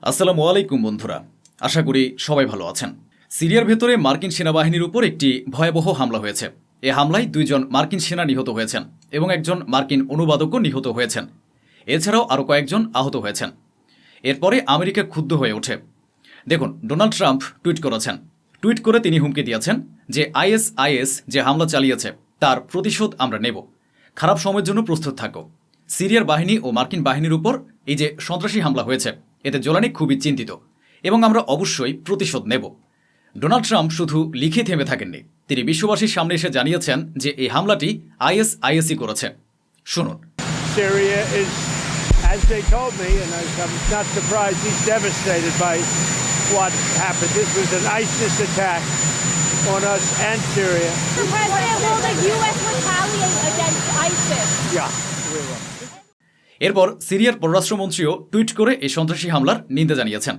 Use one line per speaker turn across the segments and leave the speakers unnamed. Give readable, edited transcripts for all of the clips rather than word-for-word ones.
আসসালামু আলাইকুম বন্ধুরা, আশা করি সবাই ভালো আছেন। সিরিয়ার ভেতরে মার্কিন সেনাবাহিনীর উপর একটি ভয়াবহ হামলা হয়েছে। এ হামলায় 2জন মার্কিন সেনা নিহত হয়েছেন এবং একজন মার্কিন অনুবাদকও নিহত হয়েছেন। এছাড়াও আরও কয়েকজন আহত হয়েছেন। এরপরে আমেরিকা ক্ষুব্ধ হয়ে ওঠে। দেখুন, ডোনাল্ড ট্রাম্প টুইট করেছেন। টুইট করে তিনি হুমকি দিয়েছেন যে আইএস যে হামলা চালিয়েছে তার প্রতিশোধ আমরা নেব। খারাপ সময়ের জন্য প্রস্তুত থাকো। সিরিয়ার বাহিনী ও মার্কিন বাহিনীর উপর এই যে সন্ত্রাসী হামলা হয়েছে, এতে জোলানি খুবই চিন্তিত এবং আমরা অবশ্যই প্রতিশোধ নেব। ডোনাল্ড ট্রাম্প শুধু লিখে থেমে থাকেননি, তিনি বিশ্ববাসীর সামনে এসে জানিয়েছেন যে এই হামলাটি আইএসই করেছে। শুনুন।
Syria is, as they told me, and I'm not surprised, he's devastated by what happened. This was an ISIS attack on us and Syria.
Mr. President, will the U.S. retaliate against ISIS?
Yeah, we will.
এরপর সিরিয়ার পররাষ্ট্রমন্ত্রীও tweet করে এই সন্ত্রাসী হামলার নিন্দা জানিয়েছেন।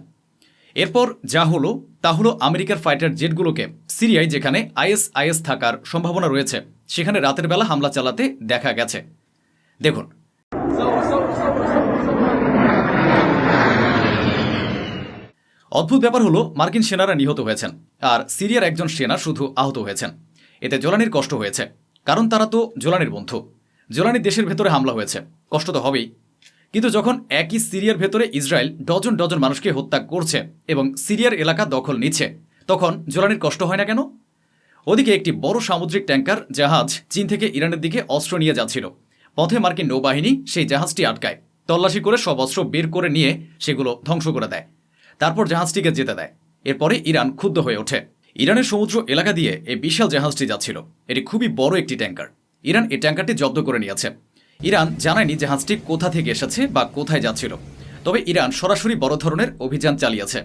এরপর যা হলো তা হলো আমেরিকার ফাইটার জেটগুলোকে সিরিয়ায় যেখানে আইএস থাকার সম্ভাবনা রয়েছে সেখানে রাতের বেলা হামলা চালাতে দেখা গেছে। দেখুন। অদ্ভুত ব্যাপার হলো মার্কিন সেনারা নিহত হয়েছেন আর সিরিয়ার একজন সেনা শুধু আহত হয়েছেন। এতে জোলানির কষ্ট হয়েছে, কারণ তারা তো জোলানির বন্ধু। জোলানির দেশের ভেতরে হামলা হয়েছে, কষ্ট তো হবেই। কিন্তু যখন একই সিরিয়ার ভেতরে ইসরায়েল ডজন ডজন মানুষকে হত্যা করছে এবং সিরিয়ার এলাকা দখল নিচ্ছে, তখন জোলানির কষ্ট হয় না কেন? ওদিকে একটি বড় সামুদ্রিক ট্যাঙ্কার জাহাজ চীন থেকে ইরানের দিকে অস্ত্র নিয়ে যাচ্ছিল। পথে মার্কিন নৌবাহিনী সেই জাহাজটি আটকায়, তল্লাশি করে সব অস্ত্র বের করে নিয়ে সেগুলো ধ্বংস করে দেয়। তারপর জাহাজটিকে যেতে দেয়। এরপরে ইরান ক্ষুব্ধ হয়ে ওঠে। ইরানের সমুদ্র এলাকা দিয়ে এই বিশাল জাহাজটি যাচ্ছিল। এটি খুবই বড় একটি ট্যাঙ্কার। ইরান এই ট্যাঙ্কারটি জব্দ করে নিয়েছে। ইরান জানায়নি জাহাজটি কোথা থেকে এসেছে বা কোথায় যাচ্ছিল, তবে ইরান সরাসরি বড় ধরনের অভিযান চালিয়েছে।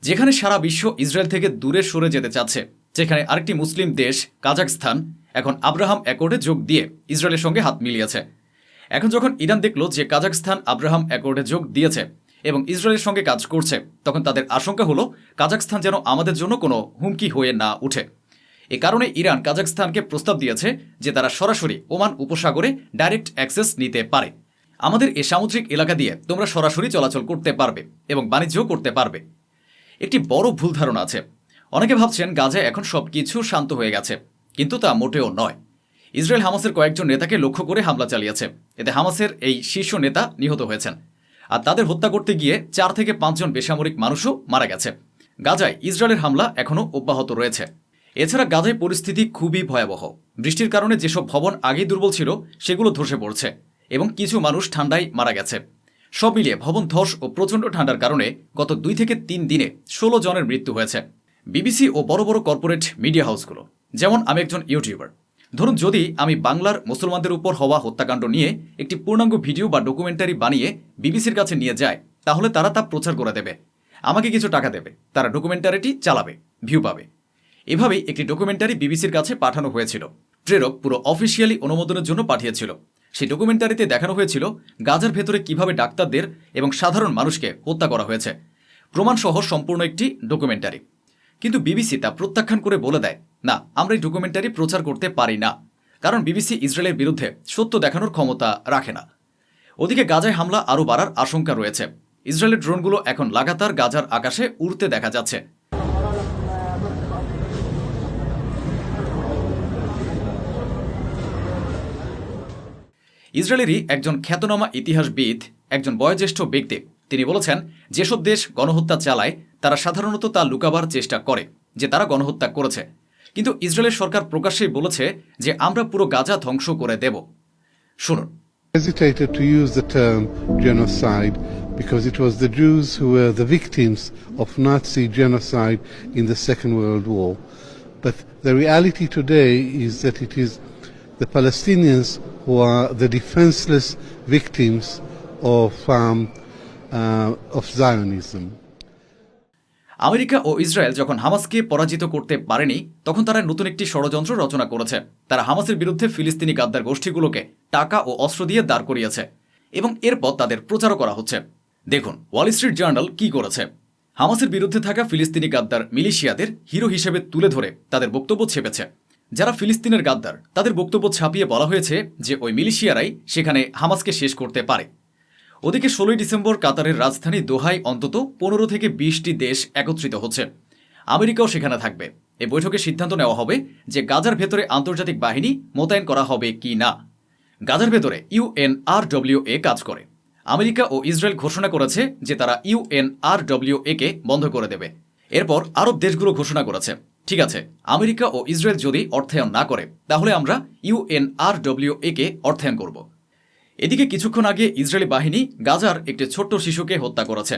যেখানে সারা বিশ্ব ইসরায়েল থেকে দূরে সরে যেতে চাচ্ছে, যেখানে আরেকটি মুসলিম দেশ কাজাখস্তান এখন আব্রাহাম অ্যাকর্ডে যোগ দিয়ে ইসরায়েলের সঙ্গে হাত মিলিয়েছে। এখন যখন ইরান দেখল যে কাজাখস্তান আব্রাহাম অ্যাকর্ডে যোগ দিয়েছে এবং ইসরায়েলের সঙ্গে কাজ করছে, তখন তাদের আশঙ্কা হলো কাজাখস্তান যেন আমাদের জন্য কোনো হুমকি হয়ে না উঠে। এ কারণে ইরান কাজাখস্তানকে প্রস্তাব দিয়েছে যে তারা সরাসরি ওমান উপসাগরে ডাইরেক্ট অ্যাক্সেস নিতে পারে। আমাদের এ সামুদ্রিক এলাকা দিয়ে তোমরা সরাসরি চলাচল করতে পারবে এবং বাণিজ্য করতে পারবে। একটি বড় ভুল ধারণা আছে। অনেকে ভাবছেন গাজায় এখন সবকিছু শান্ত হয়ে গেছে, কিন্তু তা মোটেও নয়। ইসরায়েল হামাসের কয়েকজন নেতাকে লক্ষ্য করে হামলা চালিয়েছে। এতে হামাসের এই শীর্ষ নেতা নিহত হয়েছেন, আর তাদের হত্যা করতে গিয়ে 4 থেকে 5 জন বেসামরিক মানুষও মারা গেছে। গাজায় ইসরায়েলের হামলা এখনও অব্যাহত রয়েছে। এছাড়া গাজায় পরিস্থিতি খুবই ভয়াবহ। বৃষ্টির কারণে যেসব ভবন আগেই দুর্বল ছিল সেগুলো ধসে পড়ছে এবং কিছু মানুষ ঠান্ডায় মারা গেছে। সব মিলিয়ে ভবন ধস ও প্রচণ্ড ঠান্ডার কারণে গত 2 থেকে 3 দিনে 16 জনের মৃত্যু হয়েছে। বিবিসি ও বড় বড় কর্পোরেট মিডিয়া হাউসগুলো, যেমন আমি একজন ইউটিউবার, ধরুন যদি আমি বাংলার মুসলমানদের উপর হওয়া হত্যাকাণ্ড নিয়ে একটি পূর্ণাঙ্গ ভিডিও বা ডকুমেন্টারি বানিয়ে বিবিসির কাছে নিয়ে যায়, তাহলে তারা তা প্রচার করে দেবে, আমাকে কিছু টাকা দেবে, তারা ডকুমেন্টারিটি চালাবে, ভিউ পাবে। এভাবেই একটি ডকুমেন্টারি বিবিসির কাছে পাঠানো হয়েছিল। প্রেরক পুরো অফিসিয়ালি অনুমোদনের জন্য পাঠিয়েছিল। সেই ডকুমেন্টারিতে দেখানো হয়েছিল গাজার ভেতরে কিভাবে ডাক্তারদের এবং সাধারণ মানুষকে হত্যা করা হয়েছে, প্রমাণসহ সম্পূর্ণ একটি ডকুমেন্টারি। কিন্তু বিবিসি তা প্রত্যাখ্যান করে বলে দেয়, না, আমরা এই ডকুমেন্টারি প্রচার করতে পারি না, কারণ বিবিসি ইসরায়েলের বিরুদ্ধে সত্য দেখানোর ক্ষমতা রাখে না। ওদিকে গাজায় হামলা আরও বাড়ার আশঙ্কা রয়েছে। ইসরায়েলের ড্রোনগুলো এখন লাগাতার গাজার আকাশে উড়তে দেখা যাচ্ছে। ইসরায়েলেরই একজন খ্যাতনামা ইতিহাসবিদ, একজন বয়োজ্যেষ্ঠ ব্যক্তি, তিনি বলেছেন যেসব দেশ গণহত্যা চালায় তারা সাধারণত তা লুকাবার চেষ্টা করে যে তারা গণহত্যা করেছে, কিন্তু ইসরায়েলের সরকার প্রকাশ্যেই বলেছে যে আমরা পুরো গাজা ধ্বংস করে দেব। শুনুন।
Hesitated to use the term genocide because it was the Jews who were the victims of Nazi genocide in the Second World War. But the reality today is that it is the Palestinians who are the defenseless victims of Zionism.
America ও Israel যখন হামাসকে পরাজিত করতে পারেনি, তখন তারা নতুন একটি ষড়যন্ত্র রচনা করেছে। তারা হামাসের বিরুদ্ধে ফিলিস্তিনি গাদ্দার গোষ্ঠীগুলোকে টাকা ও অস্ত্র দিয়ে দাঁড় করিয়েছে এবং এরপর তাদের প্রচারও করা হচ্ছে। দেখুন ওয়াল স্ট্রিট জার্নাল কি করেছে। হামাসের বিরুদ্ধে থাকা ফিলিস্তিনি গাদ্দার মিলিশিয়াদের হিরো হিসেবে তুলে ধরে তাদের বক্তব্য ছেপেছে। যারা ফিলিস্তিনের গাদ্দার তাদের বক্তব্য ছাপিয়ে বলা হয়েছে যে ওই মিলিশিয়ারাই সেখানে হামাসকে শেষ করতে পারে। ওদিকে 16 ডিসেম্বর কাতারের রাজধানী দোহায় অন্তত 15 থেকে 20টি দেশ একত্রিত হচ্ছে। আমেরিকাও সেখানে থাকবে। এই বৈঠকে সিদ্ধান্ত নেওয়া হবে যে গাজার ভেতরে আন্তর্জাতিক বাহিনী মোতায়েন করা হবে কি না। গাজার ভেতরে UNRWA কাজ করে। আমেরিকা ও ইসরায়েল ঘোষণা করেছে যে তারা UNRWA কে বন্ধ করে দেবে। এরপর আরব দেশগুলো ঘোষণা করেছে, ঠিক আছে, আমেরিকা ও ইসরায়েল যদি অর্থায়ন না করে তাহলে আমরা UNRWA কে অর্থায়ন করব। এদিকে কিছুক্ষণ আগে ইসরায়েলি বাহিনী গাজার একটি ছোট্ট শিশুকে হত্যা করেছে।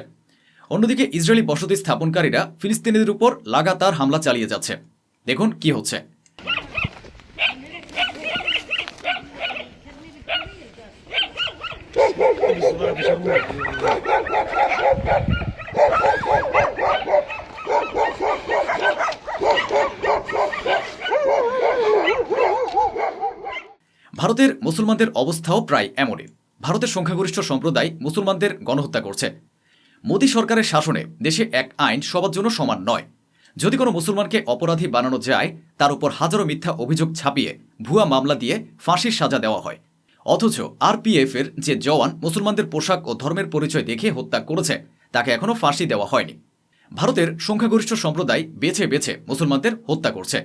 অন্যদিকে ইসরায়েলি বসতি স্থাপনকারীরা ফিলিস্তিনিদের উপর লাগাতার হামলা চালিয়ে যাচ্ছে। দেখুন কি হচ্ছে। ভারতের মুসলমানদের অবস্থাও প্রায় এমনই। ভারতের সংখ্যাগরিষ্ঠ সম্প্রদায় মুসলমানদের গণহত্যা করছে। মোদী সরকারের শাসনে দেশে এক আইন সবার জন্য সমান নয়। যদি কোনো মুসলমানকে অপরাধী বানানো যায় তার উপর হাজারো মিথ্যা অভিযোগ ছাপিয়ে ভুয়া মামলা দিয়ে ফাঁসির সাজা দেওয়া হয়। অথচ RPF এর যে জওয়ান মুসলমানদের পোশাক ও ধর্মের পরিচয় দেখিয়ে হত্যা করেছে তাকে এখনও ফাঁসি দেওয়া হয়নি। ভারতের সংখ্যাগরিষ্ঠ সম্প্রদায় বেছে বেছে মুসলমানদের হত্যা করছে।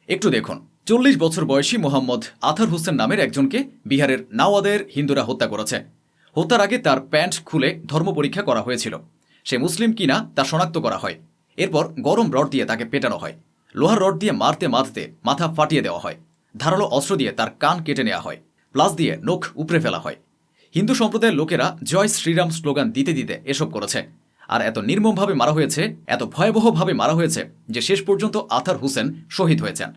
একটু দেখুন, 40 বছর বয়সী মোহাম্মদ আথার হোসেন নামের একজনকে বিহারের নাওয়াদের হিন্দুরা হত্যা করেছে। হত্যার আগে তার প্যান্ট খুলে ধর্ম পরীক্ষা করা হয়েছিল। সে মুসলিম কিনা তা শনাক্ত করা হয়। এরপর গরম রড দিয়ে তাকে পেটানো হয়। লোহার রড দিয়ে মারতে মারতে মাথা ফাটিয়ে দেওয়া হয়। ধারালো অস্ত্র দিয়ে তার কান কেটে নেওয়া হয়। প্লাস দিয়ে নখ উপড়ে ফেলা হয়। হিন্দু সম্প্রদায়ের লোকেরা জয় শ্রীরাম স্লোগান দিতে দিতে এসব করেছে। আর এত নির্মমভাবে মারা হয়েছে, এত ভয়াবহভাবে মারা হয়েছে যে শেষ পর্যন্ত আথার হোসেন শহীদ হয়েছেন।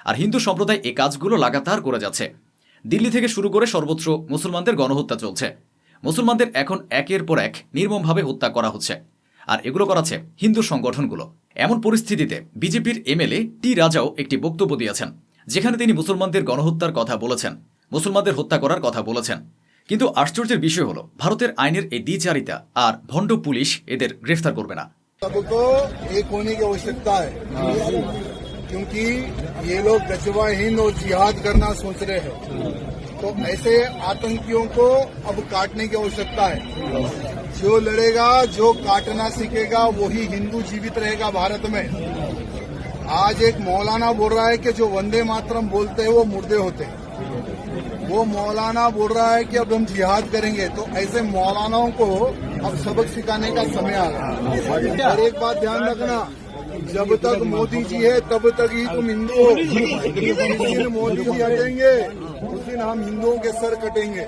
আর হিন্দু সম্প্রদায় এই কাজগুলো লাগাতার করে যাচ্ছে। দিল্লি থেকে শুরু করে সর্বত্র মুসলমানদের গণহত্যা চলছে। মুসলমানদের এখন একের পর এক নির্মমভাবে হত্যা করা হচ্ছে। আর এগুলো করাচ্ছে হিন্দু সংগঠনগুলো। এমন পরিস্থিতিতে বিজেপির MLA টি রাজাও একটি বক্তব্য দিয়েছেন, যেখানে তিনি মুসলমানদের গণহত্যার কথা বলেছেন, মুসলমানদের হত্যা করার কথা বলেছেন। কিন্তু আশ্চর্যের বিষয় হলো ভারতের আইনের এই দ্বিচারিতা আর ভণ্ড পুলিশ এদের গ্রেফতার করবে না।
सबको एक होने की आवश्यकता है, क्योंकि ये लोग गजवा हिंद और जिहाद करना सोच रहे हैं। तो ऐसे आतंकियों को अब काटने की आवश्यकता है। जो लड़ेगा, जो काटना सीखेगा, वही हिंदू जीवित रहेगा भारत में। आज एक मौलाना बोल रहा है कि जो वंदे मातरम बोलते हैं वो मुर्दे होते हैं। वो मौलाना बोल रहा है कि अब हम जिहाद करेंगे। तो ऐसे मौलानाओं को अब सबक सिखाने का समय आ रहा है। और एक बात ध्यान रखना, जब तक मोदी जी है तब तक ही तुम हिंदू हो। जिस दिन मोदी जी हटेंगे उस दिन हम हिंदुओं के सर कटेंगे।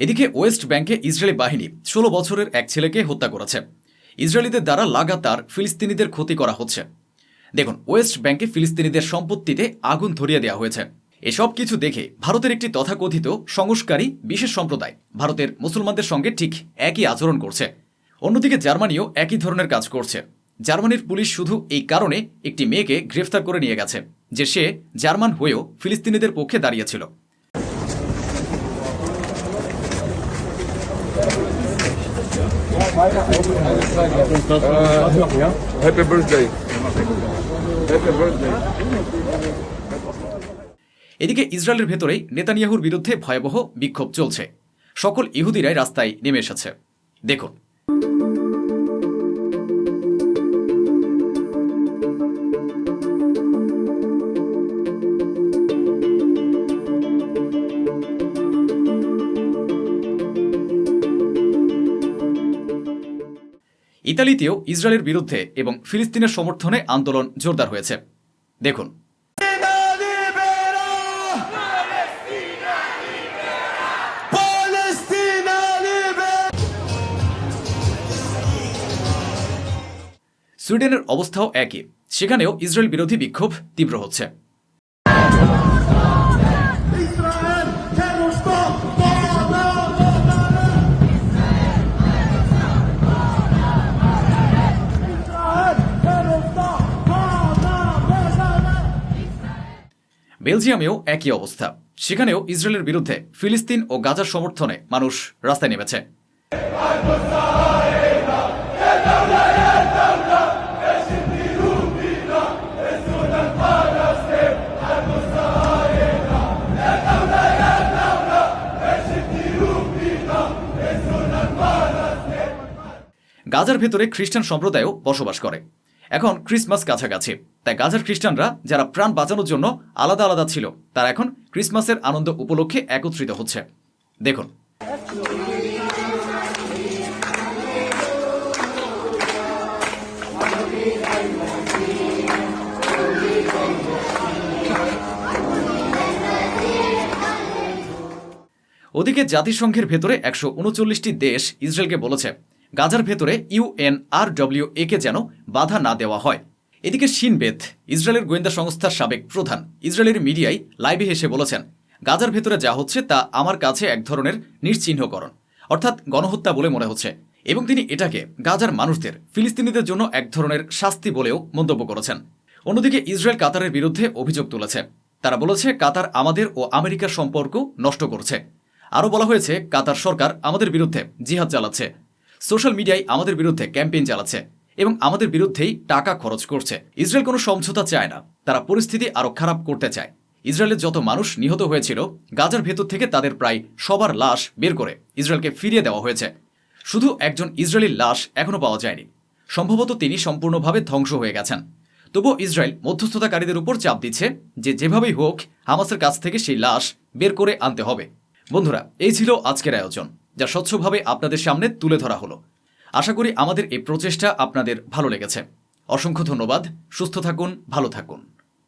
এদিকে ওয়েস্ট ব্যাংকে ইসরায়েলি বাহিনী 16 বছরের এক ছেলেকে হত্যা করেছে। ইসরায়েলিদের দ্বারা লাগাতার ফিলিস্তিনিদের ক্ষতি করা হচ্ছে। দেখুন, ওয়েস্ট ব্যাংকে ফিলিস্তিনিদের সম্পত্তিতে আগুন ধরিয়ে দেওয়া হয়েছে। এসব কিছু দেখে ভারতের একটি তথাকথিত সংস্কারী বিশেষ সম্প্রদায় ভারতের মুসলমানদের সঙ্গে ঠিক একই আচরণ করছে। অন্যদিকে জার্মানিও একই ধরনের কাজ করছে। জার্মানির পুলিশ শুধু এই কারণে একটি মেয়েকে গ্রেফতার করে নিয়ে গেছে যে সে জার্মান হয়েও ফিলিস্তিনিদের পক্ষে দাঁড়িয়েছিল।
Happy birthday. Happy birthday.
এদিকে ইসরায়েলের ভেতরেই নেতানিয়াহুর বিরুদ্ধে ভয়াবহ বিক্ষোভ চলছে। সকল ইহুদিরাই রাস্তায় নেমে এসেছে। দেখুন, ইতালিতেও ইসরায়েলের বিরুদ্ধে এবং ফিলিস্তিনের সমর্থনে আন্দোলন জোরদার হয়েছে। দেখুন, সুইডেনের অবস্থাও একই। সেখানেও ইসরায়েল বিরোধী বিক্ষোভ তীব্র হচ্ছে। বেলজিয়ামেও একই অবস্থা। সেখানেও ইসরায়েলের বিরুদ্ধে ফিলিস্তিন ও গাজার সমর্থনে মানুষ রাস্তায় নেমেছে। গাজার ভেতরে খ্রিস্টান সম্প্রদায়ও বসবাস করে। এখন ক্রিসমাস কাছাকাছি, তাই গাজার খ্রিস্টানরা যারা প্রাণ বাঁচানোর জন্য আলাদা আলাদা ছিল তারা এখন ক্রিসমাসের আনন্দ উপলক্ষে একত্রিত হচ্ছে। দেখুন। ওদিকে জাতিসংঘের ভেতরে 139টি দেশ ইসরায়েলকে বলেছে গাজার ভেতরে UNRWA কে যেন বাধা না দেওয়া হয়। এদিকে শিন বেথ, ইসরায়েলের গোয়েন্দা সংস্থার সাবেক প্রধান, ইসরায়েলের মিডিয়ায় লাইভে এসে বলেছেন গাজার ভেতরে যা হচ্ছে তা আমার কাছে এক ধরনের নিশ্চিহ্নকরণ, অর্থাৎ গণহত্যা বলে মনে হচ্ছে, এবং তিনি এটাকে গাজার মানুষদের, ফিলিস্তিনিদের জন্য এক ধরনের শাস্তি বলেও মন্তব্য করেছেন। অন্যদিকে ইসরায়েল কাতারের বিরুদ্ধে অভিযোগ তুলেছে। তারা বলেছে কাতার আমাদের ও আমেরিকার সম্পর্ক নষ্ট করছে। আরও বলা হয়েছে কাতার সরকার আমাদের বিরুদ্ধে জিহাদ চালাচ্ছে, সোশ্যাল মিডিয়ায় আমাদের বিরুদ্ধে ক্যাম্পেইন চালাচ্ছে এবং আমাদের বিরুদ্ধেই টাকা খরচ করছে। ইসরায়েল কোনো সমঝোতা চায় না, তারা পরিস্থিতি আরও খারাপ করতে চায়। ইসরায়েলের যত মানুষ নিহত হয়েছিল গাজার ভেতর থেকে তাদের প্রায় সবার লাশ বের করে ইসরায়েলকে ফিরিয়ে দেওয়া হয়েছে। শুধু একজন ইসরায়েলির লাশ এখনও পাওয়া যায়নি, সম্ভবত তিনি সম্পূর্ণভাবে ধ্বংস হয়ে গেছেন। তবুও ইসরায়েল মধ্যস্থতাকারীদের উপর চাপ দিচ্ছে যে যেভাবেই হোক হামাসের কাছ থেকে সেই লাশ বের করে আনতে হবে। বন্ধুরা, এই ছিল আজকের আয়োজন, যা স্বচ্ছভাবে আপনাদের সামনে তুলে ধরা হলো। আশা করি আমাদের এই প্রচেষ্টা আপনাদের ভালো লেগেছে। অসংখ্য ধন্যবাদ। সুস্থ থাকুন, ভালো থাকুন।